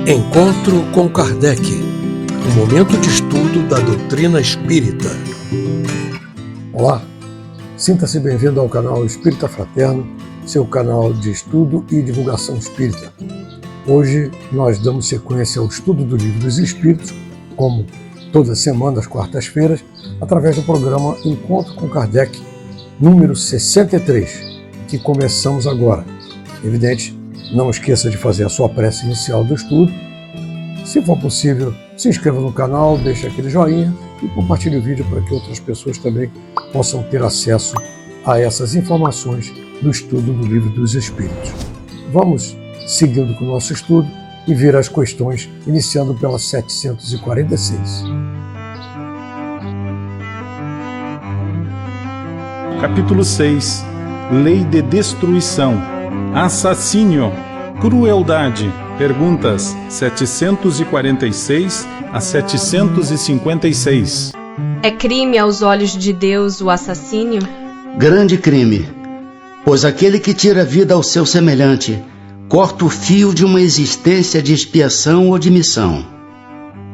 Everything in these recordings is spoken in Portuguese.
Encontro com Kardec, um momento de estudo da doutrina espírita. Olá, sinta-se bem-vindo ao canal Espírita Fraterno, seu canal de estudo e divulgação espírita. Hoje nós damos sequência ao estudo do Livro dos Espíritos, como toda semana, às quartas-feiras, através do programa Encontro com Kardec, número 63, que começamos agora. Evidente, não esqueça de fazer a sua prece inicial do estudo. Se for possível, se inscreva no canal, deixe aquele joinha e compartilhe o vídeo para que outras pessoas também possam ter acesso a essas informações do estudo do Livro dos Espíritos. Vamos seguindo com o nosso estudo e ver as questões, iniciando pela 746. Capítulo 6. Lei de destruição. Assassínio. Crueldade. Perguntas 746 a 756. É crime aos olhos de Deus o assassínio? Grande crime, pois aquele que tira a vida ao seu semelhante corta o fio de uma existência de expiação ou de missão.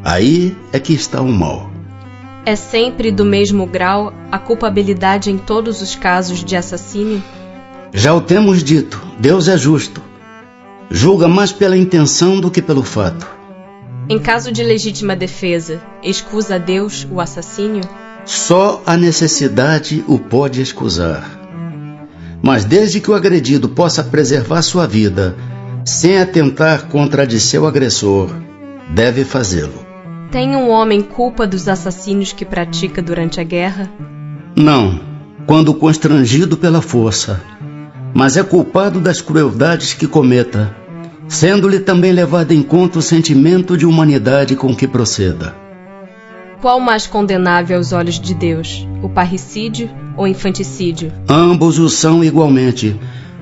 Aí é que está o mal. É sempre do mesmo grau a culpabilidade em todos os casos de assassínio? Já o temos dito, Deus é justo. Julga mais pela intenção do que pelo fato. Em caso de legítima defesa, excusa a Deus o assassínio? Só a necessidade o pode excusar. Mas desde que o agredido possa preservar sua vida, sem atentar contra a de seu agressor, deve fazê-lo. Tem um homem culpa dos assassínios que pratica durante a guerra? Não, quando constrangido pela força, mas é culpado das crueldades que cometa, sendo-lhe também levado em conta o sentimento de humanidade com que proceda. Qual mais condenável aos olhos de Deus, o parricídio ou o infanticídio? Ambos o são igualmente,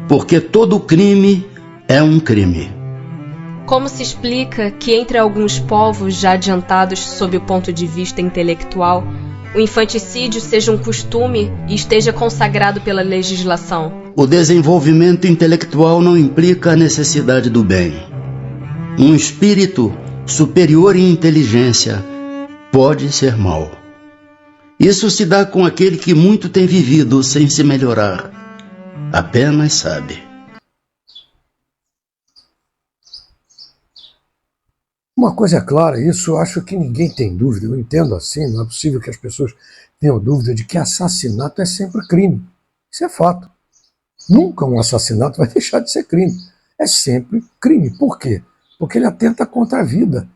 porque todo crime é um crime. Como se explica que entre alguns povos já adiantados sob o ponto de vista intelectual, o infanticídio seja um costume e esteja consagrado pela legislação? O desenvolvimento intelectual não implica a necessidade do bem. Um espírito superior em inteligência pode ser mau. Isso se dá com aquele que muito tem vivido sem se melhorar. Apenas sabe. Uma coisa é clara, isso eu acho que ninguém tem dúvida, eu entendo assim, não é possível que as pessoas tenham dúvida de que assassinato é sempre crime. Isso é fato. Nunca um assassinato vai deixar de ser crime. É sempre crime. Por quê? Porque ele atenta contra a vida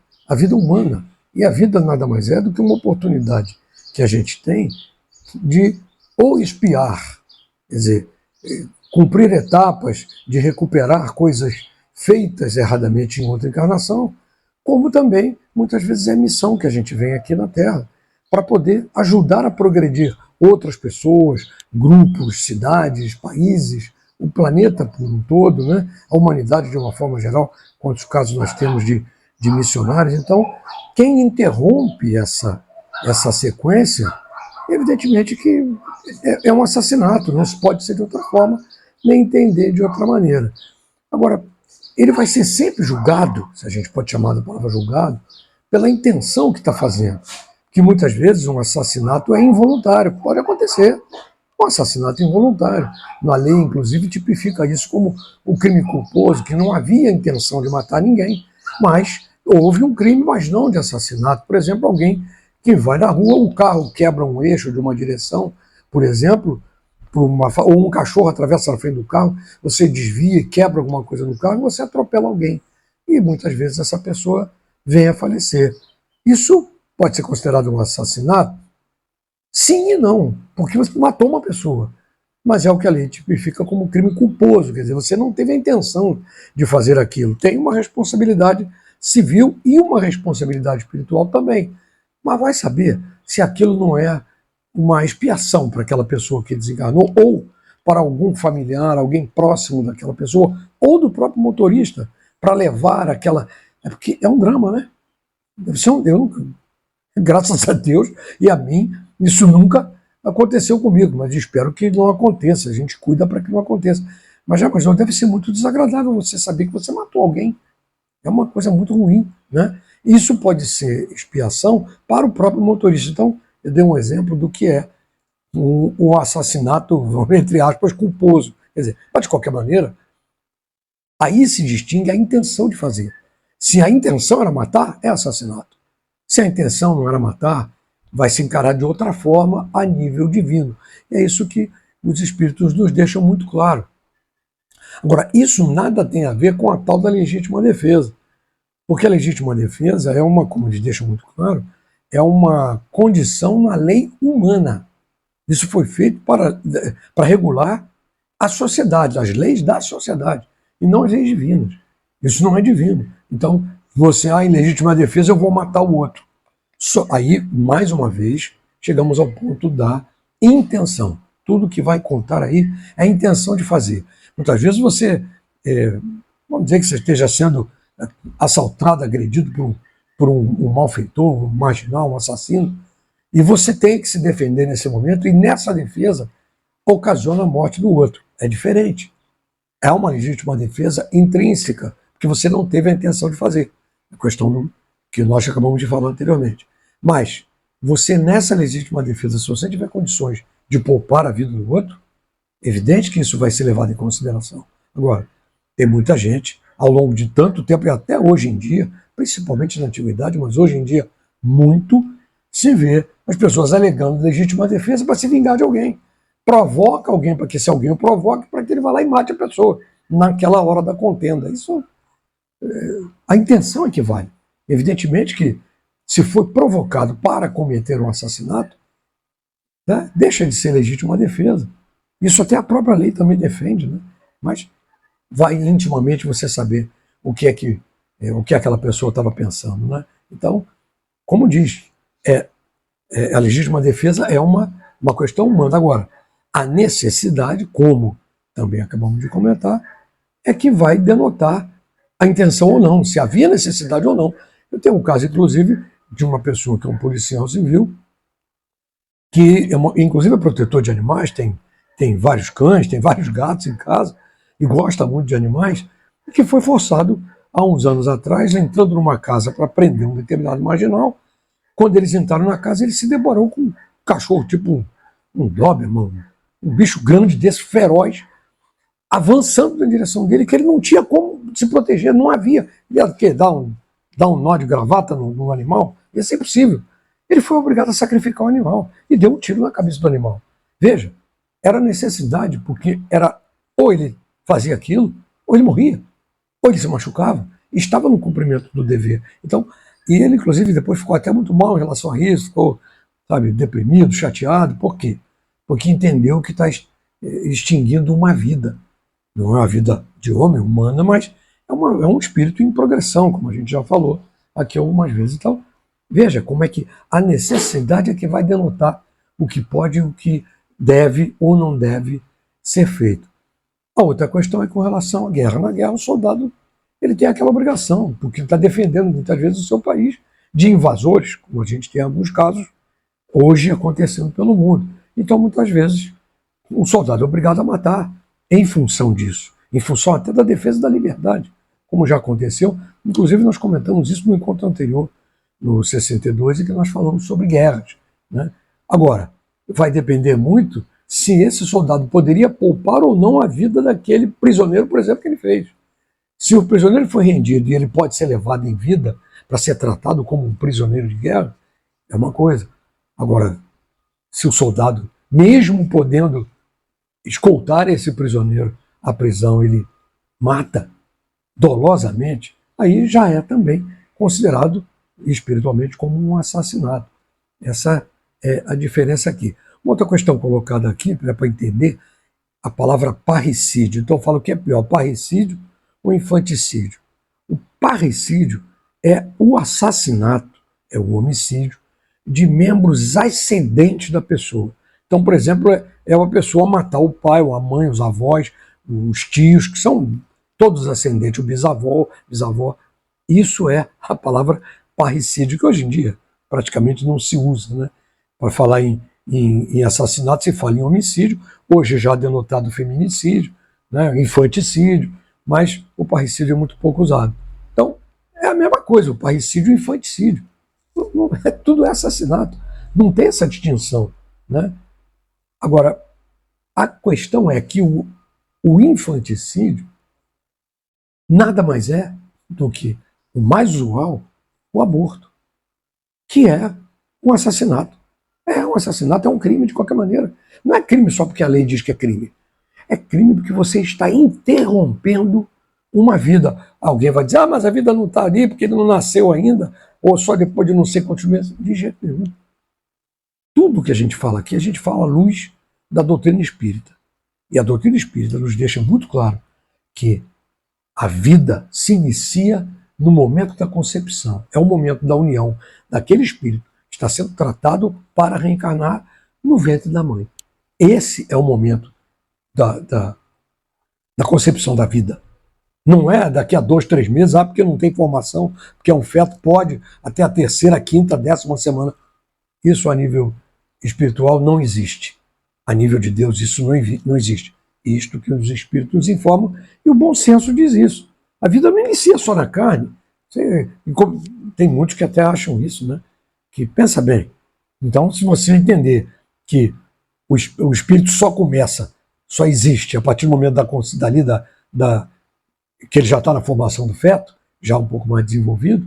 humana. E a vida nada mais é do que uma oportunidade que a gente tem de ou expiar, quer dizer, cumprir etapas de recuperar coisas feitas erradamente em outra encarnação, como também, muitas vezes, é a missão que a gente vem aqui na Terra para poder ajudar a progredir outras pessoas, grupos, cidades, países, o planeta por um todo, né? A humanidade de uma forma geral, quantos casos nós temos de missionários. Então, quem interrompe essa sequência, evidentemente que é um assassinato, não se pode ser de outra forma, nem entender de outra maneira. Agora, ele vai ser sempre julgado, se a gente pode chamar da palavra julgado, pela intenção que está fazendo. Que muitas vezes um assassinato é involuntário, pode acontecer. Um assassinato involuntário. Na lei, inclusive, tipifica isso como um crime culposo, que não havia intenção de matar ninguém, mas houve um crime, mas não de assassinato. Por exemplo, alguém que vai na rua, um carro quebra um eixo de uma direção, por exemplo, ou um cachorro atravessa na frente do carro, você desvia, quebra alguma coisa no carro e você atropela alguém. E muitas vezes essa pessoa vem a falecer. Isso pode ser considerado um assassinato? Sim e não, porque você matou uma pessoa. Mas é o que a lei tipifica como crime culposo, quer dizer, você não teve a intenção de fazer aquilo. Tem uma responsabilidade civil e uma responsabilidade espiritual também. Mas vai saber se aquilo não é uma expiação para aquela pessoa que desencarnou, ou para algum familiar, alguém próximo daquela pessoa, ou do próprio motorista, para levar aquela... É porque é um drama, né? Graças a Deus e a mim, isso nunca aconteceu comigo, mas espero que não aconteça, a gente cuida para que não aconteça. Mas já imaginou, deve ser muito desagradável você saber que você matou alguém. É uma coisa muito ruim, né? Isso pode ser expiação para o próprio motorista. Então, eu dei um exemplo do que é um assassinato, entre aspas, culposo. Quer dizer, mas de qualquer maneira, aí se distingue a intenção de fazer. Se a intenção era matar, é assassinato. Se a intenção não era matar, vai se encarar de outra forma a nível divino. E é isso que os espíritos nos deixam muito claro. Agora, isso nada tem a ver com a tal da legítima defesa. Porque a legítima defesa é uma, como eles deixam muito claro, é uma condição na lei humana. Isso foi feito para regular a sociedade, as leis da sociedade, e não as leis divinas. Isso não é divino. Então, você, em legítima defesa, eu vou matar o outro. Aí, mais uma vez, chegamos ao ponto da intenção. Tudo que vai contar aí é a intenção de fazer. Muitas vezes você, vamos dizer que você esteja sendo assaltado, agredido por um malfeitor, um marginal, um assassino, e você tem que se defender nesse momento, e nessa defesa ocasiona a morte do outro. É diferente. É uma legítima defesa intrínseca, porque você não teve a intenção de fazer. A questão que nós acabamos de falar anteriormente. Mas você, nessa legítima defesa, se você tiver condições de poupar a vida do outro, é evidente que isso vai ser levado em consideração. Agora, tem muita gente, ao longo de tanto tempo, e até hoje em dia, principalmente na antiguidade, mas hoje em dia muito, se vê as pessoas alegando legítima defesa para se vingar de alguém. Provoca alguém para que esse alguém o provoque, para que ele vá lá e mate a pessoa naquela hora da contenda. Isso, a intenção é que vale. Evidentemente que, se for provocado para cometer um assassinato, né, deixa de ser legítima defesa. Isso até a própria lei também defende, né? Mas vai intimamente você saber o que aquela pessoa estava pensando, né? Então, como diz, a legítima defesa é uma questão humana. Agora, a necessidade, como também acabamos de comentar, é que vai denotar a intenção ou não, se havia necessidade ou não. Eu tenho um caso, inclusive, de uma pessoa que é um policial civil, que inclusive é protetor de animais, tem vários cães, tem vários gatos em casa, e gosta muito de animais, e que foi forçado, há uns anos atrás, entrando numa casa para prender um determinado marginal. Quando eles entraram na casa, ele se deparou com um cachorro, tipo um Doberman, um bicho grande desse, feroz, avançando na direção dele, que ele não tinha como se proteger, não havia. Ele ia quê? Dar um nó de gravata no animal? Ia ser impossível. Ele foi obrigado a sacrificar o animal e deu um tiro na cabeça do animal. Veja, era necessidade, porque era ou ele fazia aquilo, ou ele morria, ou ele se machucava, e estava no cumprimento do dever. Então, e ele, inclusive, depois ficou até muito mal em relação a isso, ficou, sabe, deprimido, chateado. Por quê? Porque entendeu que está extinguindo uma vida. Não é uma vida de homem, humana, mas é um espírito em progressão, como a gente já falou aqui algumas vezes. Então, veja como é que a necessidade é que vai denotar o que pode e o que deve ou não deve ser feito. A outra questão é com relação à guerra. Na guerra, o soldado ele tem aquela obrigação, porque ele está defendendo muitas vezes o seu país de invasores, como a gente tem alguns casos hoje acontecendo pelo mundo. Então, muitas vezes, o soldado é obrigado a matar em função disso, em função até da defesa da liberdade, como já aconteceu. Inclusive, nós comentamos isso no encontro anterior, no 62, em que nós falamos sobre guerras, né? Agora, vai depender muito se esse soldado poderia poupar ou não a vida daquele prisioneiro, por exemplo, que ele fez. Se o prisioneiro foi rendido e ele pode ser levado em vida para ser tratado como um prisioneiro de guerra, é uma coisa. Agora, se o soldado, mesmo podendo escoltar esse prisioneiro à prisão, ele mata dolosamente, aí já é também considerado espiritualmente como um assassinato. Essa é a diferença aqui. Uma outra questão colocada aqui, para entender a palavra parricídio. Então eu falo o que é pior, parricídio ou infanticídio. O parricídio é o assassinato, é o homicídio de membros ascendentes da pessoa. Então, por exemplo, é uma pessoa matar o pai, ou a mãe, os avós, os tios, que são todos ascendentes, o bisavó. Isso é a palavra parricídio, que hoje em dia praticamente não se usa, né? Para falar em assassinato se fala em homicídio, hoje já denotado feminicídio, né? Infanticídio, mas o parricídio é muito pouco usado. Então, a mesma coisa, o parricídio e o infanticídio. Tudo é assassinato. Não tem essa distinção, né? Agora, a questão é que o infanticídio nada mais é do que o mais usual, o aborto, que é um assassinato. É um assassinato, é um crime de qualquer maneira. Não é crime só porque a lei diz que é crime. É crime porque você está interrompendo uma vida. Alguém vai dizer, mas a vida não está ali porque ele não nasceu ainda, ou só depois de não ser continuado. De jeito nenhum. Tudo que a gente fala aqui, a gente fala à luz da doutrina espírita. E a doutrina espírita nos deixa muito claro que a vida se inicia no momento da concepção. É o momento da união daquele espírito que está sendo tratado para reencarnar no ventre da mãe. Esse é o momento da concepção da vida. Não é daqui a 2, 3 meses, porque não tem formação, porque é um feto, pode até a 3ª, 5ª, 10ª semana. Isso a nível espiritual não existe. A nível de Deus isso não existe. Isto que os espíritos nos informam, e o bom senso diz isso. A vida não inicia só na carne. Tem muitos que até acham isso, né? Que pensa bem. Então, se você entender que o espírito só existe a partir do momento que ele já está na formação do feto, já um pouco mais desenvolvido,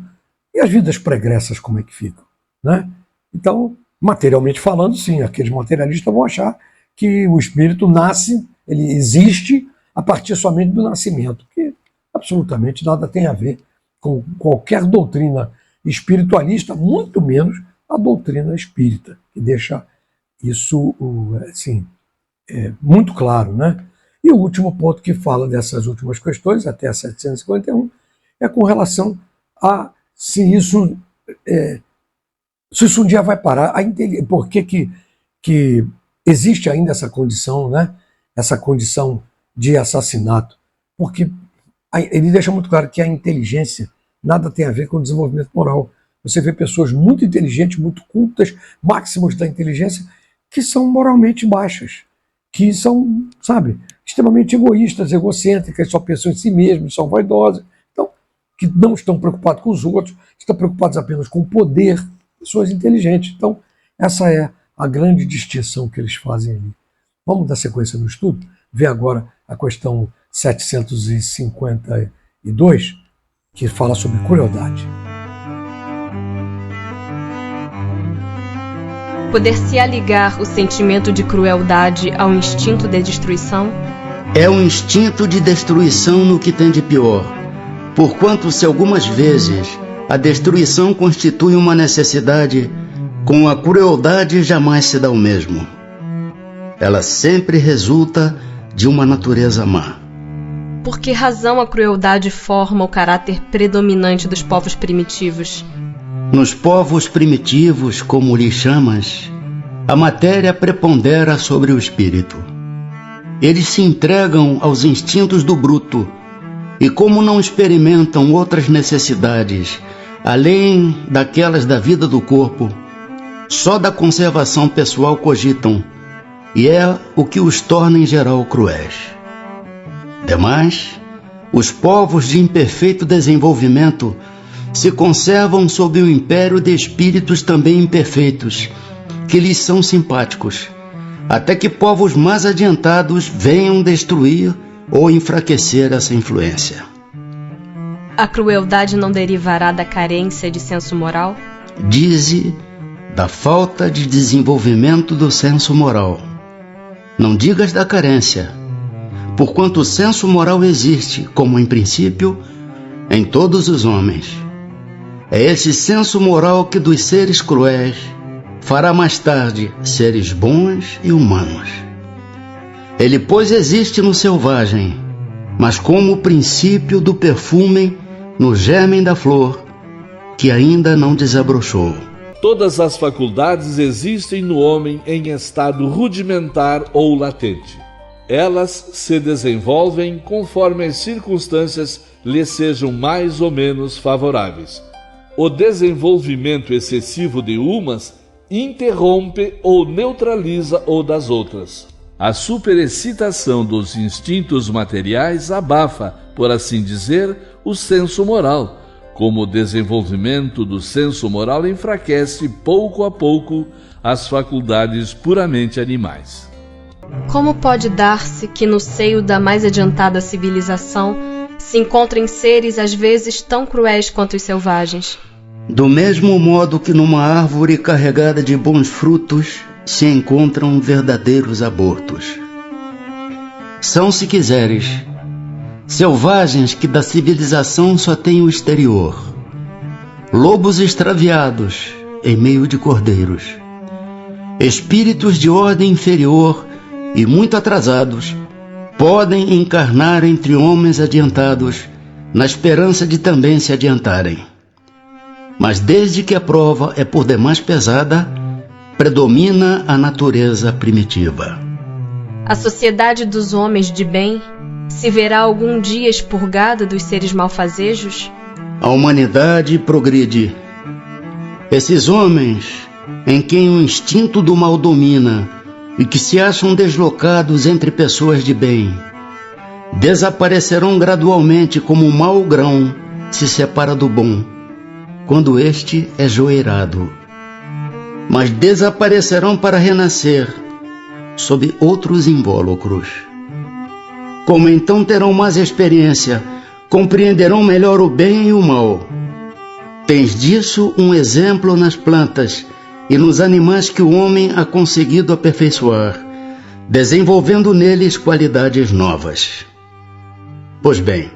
e as vidas pregressas como é que ficam, né? Então, materialmente falando, sim, aqueles materialistas vão achar que o espírito nasce, ele existe a partir somente do nascimento, que absolutamente nada tem a ver com qualquer doutrina espiritualista, muito menos a doutrina espírita, que deixa isso assim, muito claro, né? E o último ponto que fala dessas últimas questões, até a 751, é com relação a se isso um dia vai parar, por que existe ainda essa condição, né? Essa condição de assassinato, porque ele deixa muito claro que a inteligência nada tem a ver com o desenvolvimento moral. Você vê pessoas muito inteligentes, muito cultas, máximos da inteligência, que são moralmente baixas, que são, sabe, extremamente egoístas, egocêntricas, só pensam em si mesmos, são vaidosas, então, que não estão preocupados com os outros, estão preocupados apenas com o poder, pessoas inteligentes. Então, essa é a grande distinção que eles fazem ali. Vamos dar sequência no estudo? Ver agora a questão 752, que fala sobre crueldade. Poder-se aligar o sentimento de crueldade ao instinto de destruição? É um instinto de destruição no que tem de pior, porquanto se algumas vezes a destruição constitui uma necessidade, com a crueldade jamais se dá o mesmo. Ela sempre resulta de uma natureza má. Por que razão a crueldade forma o caráter predominante dos povos primitivos? Nos povos primitivos, como lhes chamas, a matéria prepondera sobre o espírito. Eles se entregam aos instintos do bruto e, como não experimentam outras necessidades, além daquelas da vida do corpo, só da conservação pessoal cogitam, e é o que os torna em geral cruéis. Demais, os povos de imperfeito desenvolvimento se conservam sob o império de espíritos também imperfeitos, que lhes são simpáticos, até que povos mais adiantados venham destruir ou enfraquecer essa influência. A crueldade não derivará da carência de senso moral? Dize da falta de desenvolvimento do senso moral. Não digas da carência, porquanto o senso moral existe, como em princípio, em todos os homens. É esse senso moral que dos seres cruéis fará mais tarde seres bons e humanos. Ele, pois, existe no selvagem, mas como o princípio do perfume no germen da flor, que ainda não desabrochou. Todas as faculdades existem no homem em estado rudimentar ou latente. Elas se desenvolvem conforme as circunstâncias lhes sejam mais ou menos favoráveis. O desenvolvimento excessivo de umas interrompe ou neutraliza o das outras. A superexcitação dos instintos materiais abafa, por assim dizer, o senso moral, Como o desenvolvimento do senso moral enfraquece pouco a pouco as faculdades puramente animais. Como pode dar-se que no seio da mais adiantada civilização se encontrem seres às vezes tão cruéis quanto os selvagens? Do mesmo modo que numa árvore carregada de bons frutos se encontram verdadeiros abortos. São, se quiseres, selvagens que da civilização só têm o exterior, lobos extraviados em meio de cordeiros, espíritos de ordem inferior e muito atrasados podem encarnar entre homens adiantados na esperança de também se adiantarem. Mas desde que a prova é por demais pesada, predomina a natureza primitiva. A sociedade dos homens de bem se verá algum dia expurgada dos seres malfazejos? A humanidade progride. Esses homens, em quem o instinto do mal domina e que se acham deslocados entre pessoas de bem, desaparecerão gradualmente como o mau grão se separa do bom, quando este é joeirado. Mas desaparecerão para renascer sob outros invólucros. Como então terão mais experiência, compreenderão melhor o bem e o mal. Tens disso um exemplo nas plantas e nos animais que o homem ha conseguido aperfeiçoar, desenvolvendo neles qualidades novas. Pois bem,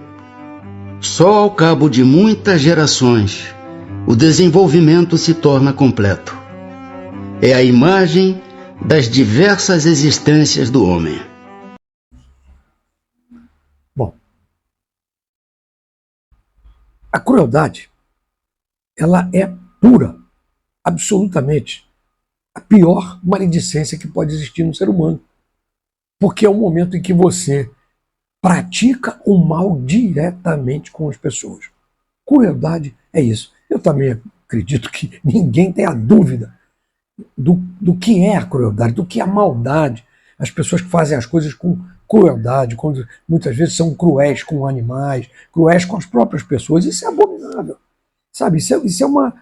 só ao cabo de muitas gerações o desenvolvimento se torna completo. É a imagem das diversas existências do homem. Bom, a crueldade, ela é pura, absolutamente, a pior maledicência que pode existir no ser humano. Porque é o momento em que você pratica o mal diretamente com as pessoas. Crueldade é isso. Eu também acredito que ninguém tem a dúvida do que é a crueldade, do que é a maldade. As pessoas que fazem as coisas com crueldade, quando muitas vezes são cruéis com animais, cruéis com as próprias pessoas, isso é abominável. Sabe? Isso é uma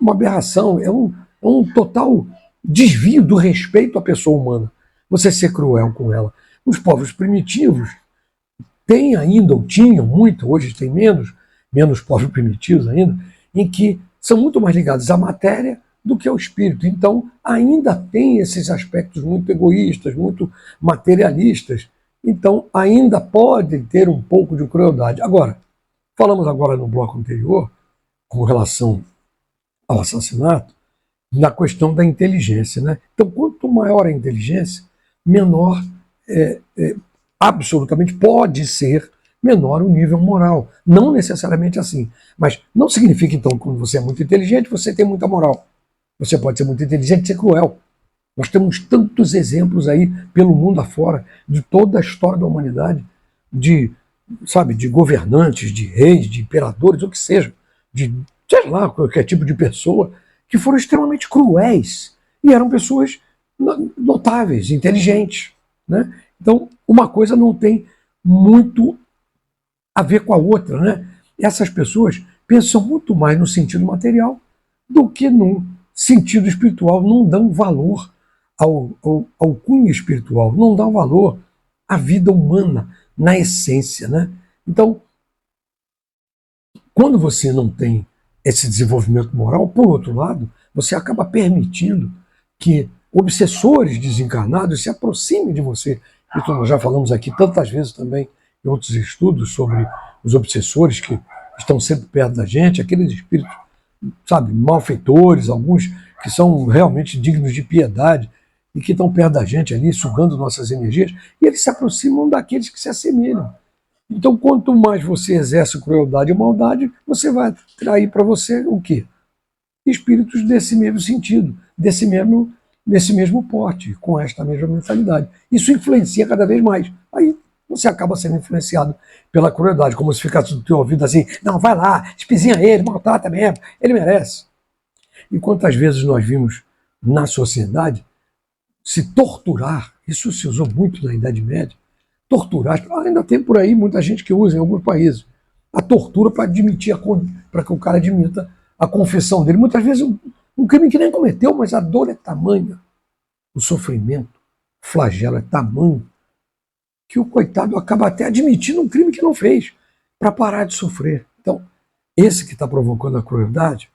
aberração, é um total desvio do respeito à pessoa humana. Você ser cruel com ela. Os povos primitivos têm ainda, ou tinham muito, hoje tem menos povos primitivos ainda, em que são muito mais ligados à matéria do que ao espírito. Então, ainda tem esses aspectos muito egoístas, muito materialistas. Então, ainda pode ter um pouco de crueldade. Agora, falamos agora no bloco anterior, com relação ao assassinato, na questão da inteligência, né? Então, quanto maior a inteligência, menor, absolutamente pode ser menor o nível moral. Não necessariamente assim. Mas não significa, então, que quando você é muito inteligente, você tem muita moral. Você pode ser muito inteligente e ser cruel. Nós temos tantos exemplos aí pelo mundo afora, de toda a história da humanidade, de governantes, de reis, de imperadores, o que seja, de, sei lá, qualquer tipo de pessoa, que foram extremamente cruéis e eram pessoas notáveis, inteligentes, né? Então, uma coisa não tem muito a ver com a outra, né? Essas pessoas pensam muito mais no sentido material do que no sentido espiritual, não dão valor ao cunho espiritual, não dão valor à vida humana, na essência, né? Então, quando você não tem esse desenvolvimento moral, por outro lado, você acaba permitindo que obsessores desencarnados se aproximem de você. Então, nós já falamos aqui tantas vezes também em outros estudos sobre os obsessores que estão sempre perto da gente, aqueles espíritos, malfeitores, alguns que são realmente dignos de piedade e que estão perto da gente ali, sugando nossas energias, e eles se aproximam daqueles que se assemelham. Então, quanto mais você exerce crueldade e maldade, você vai atrair para você o quê? Espíritos desse mesmo sentido, desse mesmo porte, com esta mesma mentalidade. Isso influencia cada vez mais. Aí você acaba sendo influenciado pela crueldade, como se ficasse no teu ouvido assim, não, vai lá, espizinha ele, maltrata mesmo, ele merece. E quantas vezes nós vimos na sociedade se torturar, isso se usou muito na Idade Média, torturar, ainda tem por aí muita gente que usa em alguns países, a tortura para admitir, para que o cara admita a confissão dele. Muitas vezes um crime que nem cometeu, mas a dor é tamanha, o sofrimento, o flagelo é tamanho, que o coitado acaba até admitindo um crime que não fez, para parar de sofrer. Então, esse que está provocando a crueldade,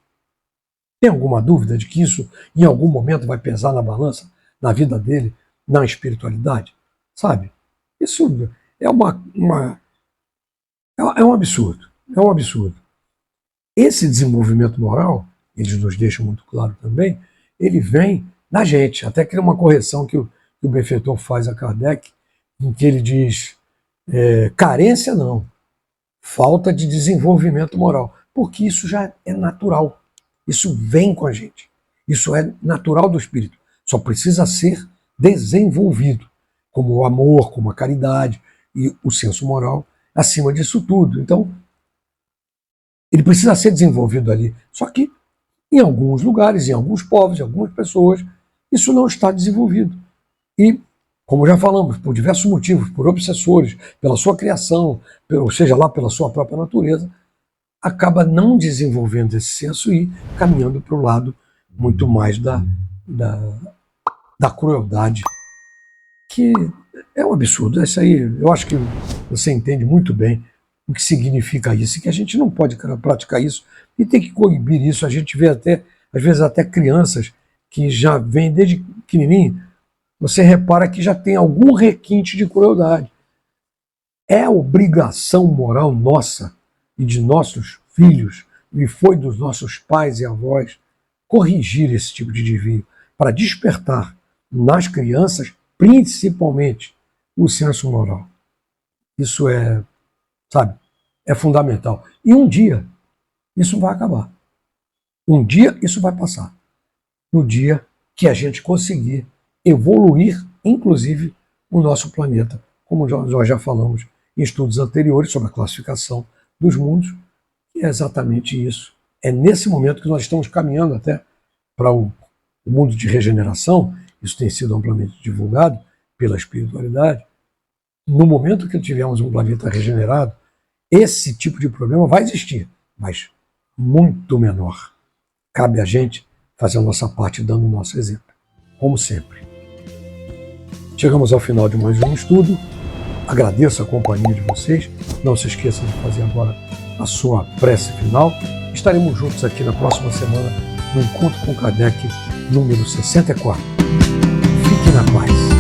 tem alguma dúvida de que isso em algum momento vai pesar na balança, na vida dele, na espiritualidade? Sabe? Isso é um absurdo. É um absurdo. Esse desenvolvimento moral, eles nos deixam muito claro também, ele vem da gente. Até que é uma correção que o benfeitor faz a Kardec, em que ele diz, carência não, falta de desenvolvimento moral, porque isso já é natural, isso vem com a gente, isso é natural do espírito, só precisa ser desenvolvido, como o amor, como a caridade e o senso moral, acima disso tudo. Então, ele precisa ser desenvolvido ali, só que em alguns lugares, em alguns povos, em algumas pessoas, isso não está desenvolvido. E, como já falamos, por diversos motivos, por obsessores, pela sua criação, ou seja lá, pela sua própria natureza, acaba não desenvolvendo esse senso e caminhando para o lado muito mais da crueldade, que é um absurdo. Isso aí, eu acho que você entende muito bem o que significa isso, e que a gente não pode praticar isso e tem que coibir isso. A gente vê até, às vezes, até crianças que já vêm desde pequenininho, você repara que já tem algum requinte de crueldade. É obrigação moral nossa e de nossos filhos, e foi dos nossos pais e avós, corrigir esse tipo de desvio, para despertar nas crianças, principalmente, o senso moral. Isso é, sabe, é fundamental. E um dia isso vai acabar. Um dia isso vai passar. No dia que a gente conseguir evoluir, inclusive, o nosso planeta, como nós já falamos em estudos anteriores sobre a classificação dos mundos, e é exatamente isso. É nesse momento que nós estamos caminhando até para o mundo de regeneração. Isso tem sido amplamente divulgado pela espiritualidade. No momento que tivermos um planeta regenerado, esse tipo de problema vai existir, mas muito menor. Cabe a gente fazer a nossa parte dando o nosso exemplo, como sempre. Chegamos ao final de mais um estudo. Agradeço a companhia de vocês. Não se esqueça de fazer agora a sua prece final. Estaremos juntos aqui na próxima semana no Encontro com Kardec número 64. Fique na paz.